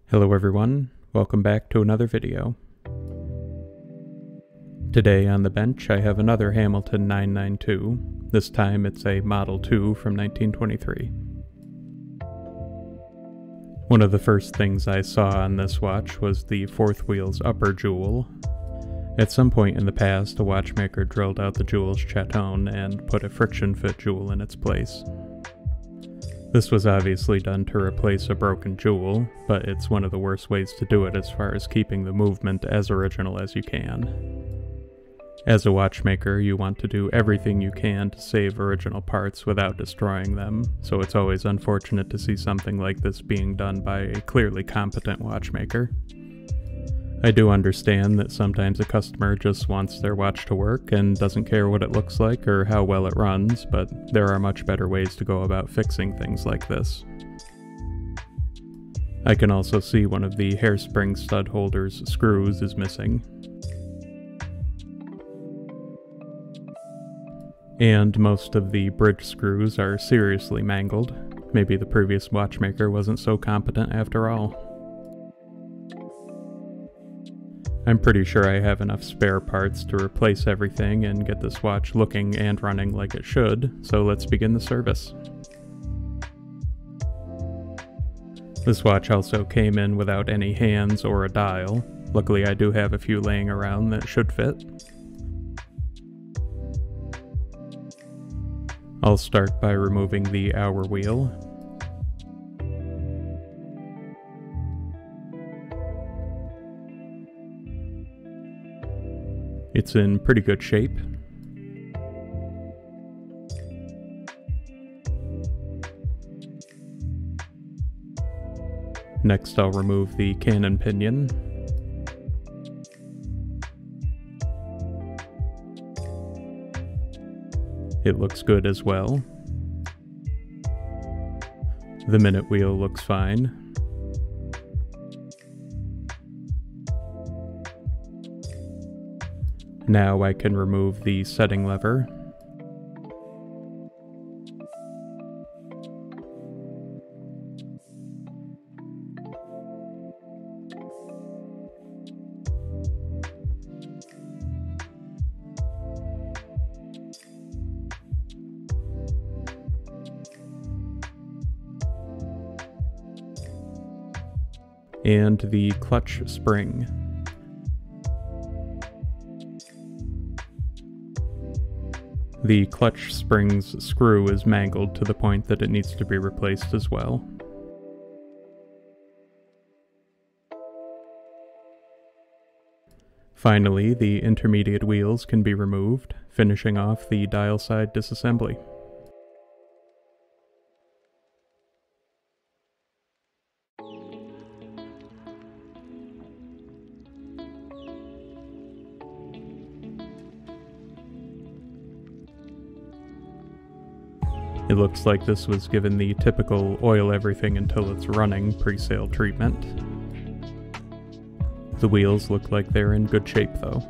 Hello everyone, welcome back to another video. Today on the bench I have another Hamilton 992. This time it's a Model 2 from 1923. One of the first things I saw on this watch was the fourth wheel's upper jewel. At some point in the past, a watchmaker drilled out the jewel's chaton and put a friction fit jewel in its place. This was obviously done to replace a broken jewel, but it's one of the worst ways to do it as far as keeping the movement as original as you can. As a watchmaker, you want to do everything you can to save original parts without destroying them, so it's always unfortunate to see something like this being done by a clearly competent watchmaker. I do understand that sometimes a customer just wants their watch to work and doesn't care what it looks like or how well it runs, but there are much better ways to go about fixing things like this. I can also see one of the hairspring stud holder's screws is missing. And most of the bridge screws are seriously mangled. Maybe the previous watchmaker wasn't so competent after all. I'm pretty sure I have enough spare parts to replace everything and get this watch looking and running like it should, so let's begin the service. This watch also came in without any hands or a dial. Luckily I do have a few laying around that should fit. I'll start by removing the hour wheel. It's in pretty good shape. Next I'll remove the cannon pinion. It looks good as well. The minute wheel looks fine. Now I can remove the setting lever. And the clutch spring. The clutch spring's screw is mangled to the point that it needs to be replaced as well. Finally, the intermediate wheels can be removed, finishing off the dial side disassembly. It looks like this was given the typical oil everything until it's running pre-sale treatment. The wheels look like they're in good shape though.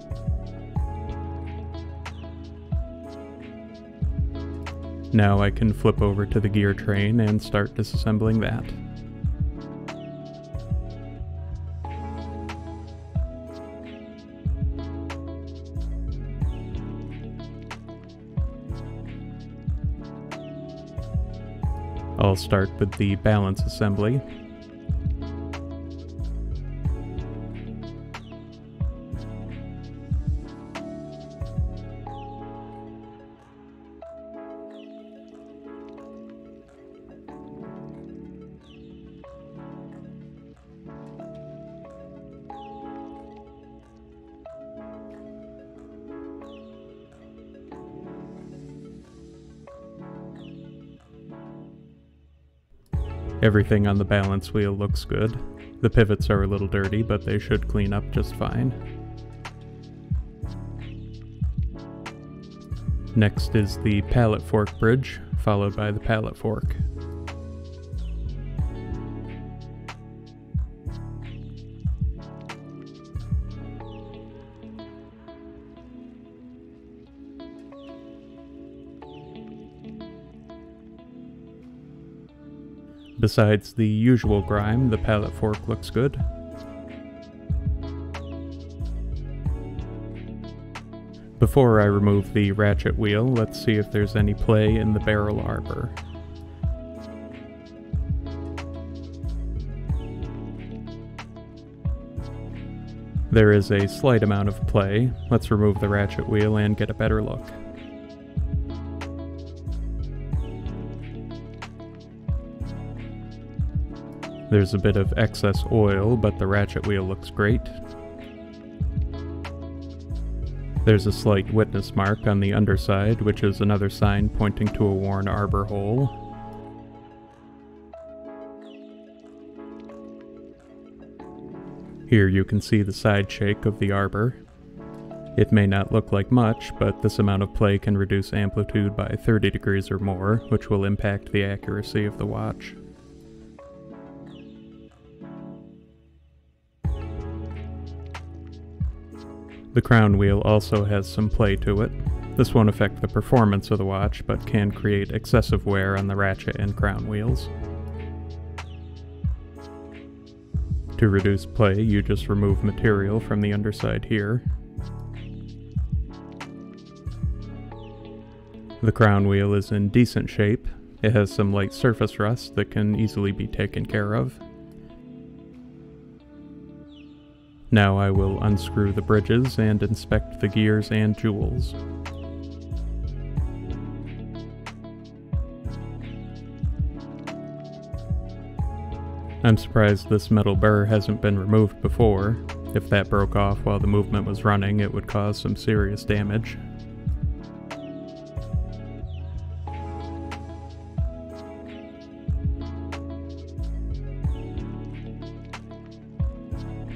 Now I can flip over to the gear train and start disassembling that. I'll start with the balance assembly. Everything on the balance wheel looks good. The pivots are a little dirty, but they should clean up just fine. Next is the pallet fork bridge, followed by the pallet fork. Besides the usual grime, the pallet fork looks good. Before I remove the ratchet wheel, let's see if there's any play in the barrel arbor. There is a slight amount of play. Let's remove the ratchet wheel and get a better look. There's a bit of excess oil, but the ratchet wheel looks great. There's a slight witness mark on the underside, which is another sign pointing to a worn arbor hole. Here you can see the side shake of the arbor. It may not look like much, but this amount of play can reduce amplitude by 30 degrees or more, which will impact the accuracy of the watch. The crown wheel also has some play to it. This won't affect the performance of the watch, but can create excessive wear on the ratchet and crown wheels. To reduce play, you just remove material from the underside here. The crown wheel is in decent shape. It has some light surface rust that can easily be taken care of. Now I will unscrew the bridges and inspect the gears and jewels. I'm surprised this metal burr hasn't been removed before. If that broke off while the movement was running, it would cause some serious damage.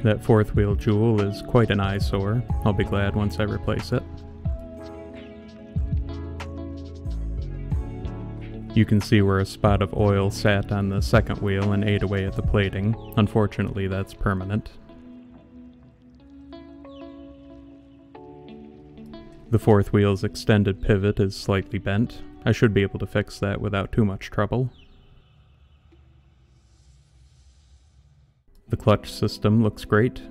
That fourth wheel jewel is quite an eyesore. I'll be glad once I replace it. You can see where a spot of oil sat on the second wheel and ate away at the plating. Unfortunately, that's permanent. The fourth wheel's extended pivot is slightly bent. I should be able to fix that without too much trouble. The clutch system looks great.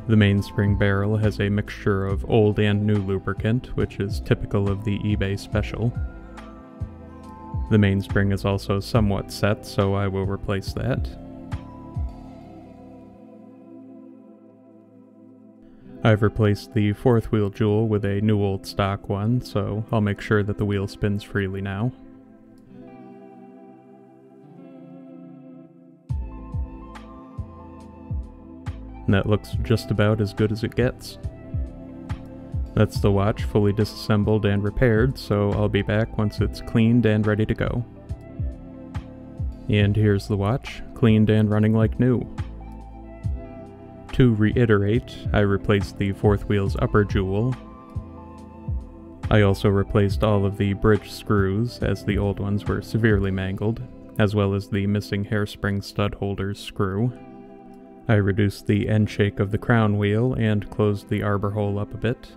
The mainspring barrel has a mixture of old and new lubricant, which is typical of the eBay special. The mainspring is also somewhat set, so I will replace that. I've replaced the fourth wheel jewel with a new old stock one, so I'll make sure that the wheel spins freely now. And that looks just about as good as it gets. That's the watch fully disassembled and repaired, so I'll be back once it's cleaned and ready to go. And here's the watch, cleaned and running like new. To reiterate, I replaced the fourth wheel's upper jewel. I also replaced all of the bridge screws, as the old ones were severely mangled, as well as the missing hairspring stud holder's screw. I reduced the end shake of the crown wheel and closed the arbor hole up a bit.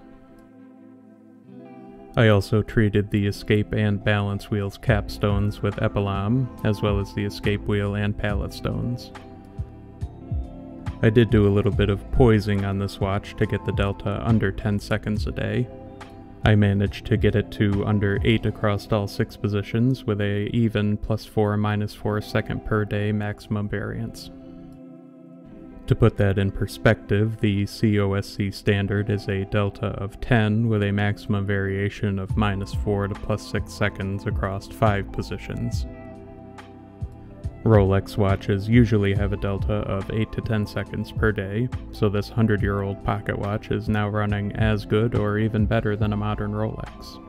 I also treated the escape and balance wheel's capstones with Epilam, as well as the escape wheel and pallet stones. I did do a little bit of poising on this watch to get the delta under 10 seconds a day. I managed to get it to under 8 across all 6 positions with a even +4 -4 second per day maximum variance. To put that in perspective, the COSC standard is a delta of 10 with a maximum variation of -4 to +6 seconds across 5 positions. Rolex watches usually have a delta of 8 to 10 seconds per day, so this 100-year-old pocket watch is now running as good or even better than a modern Rolex.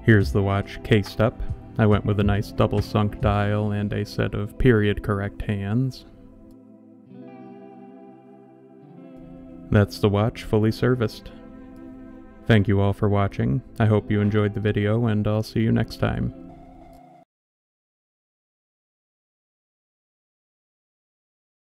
Here's the watch cased up. I went with a nice double sunk dial and a set of period correct hands. That's the watch fully serviced. Thank you all for watching. I hope you enjoyed the video, and I'll see you next time.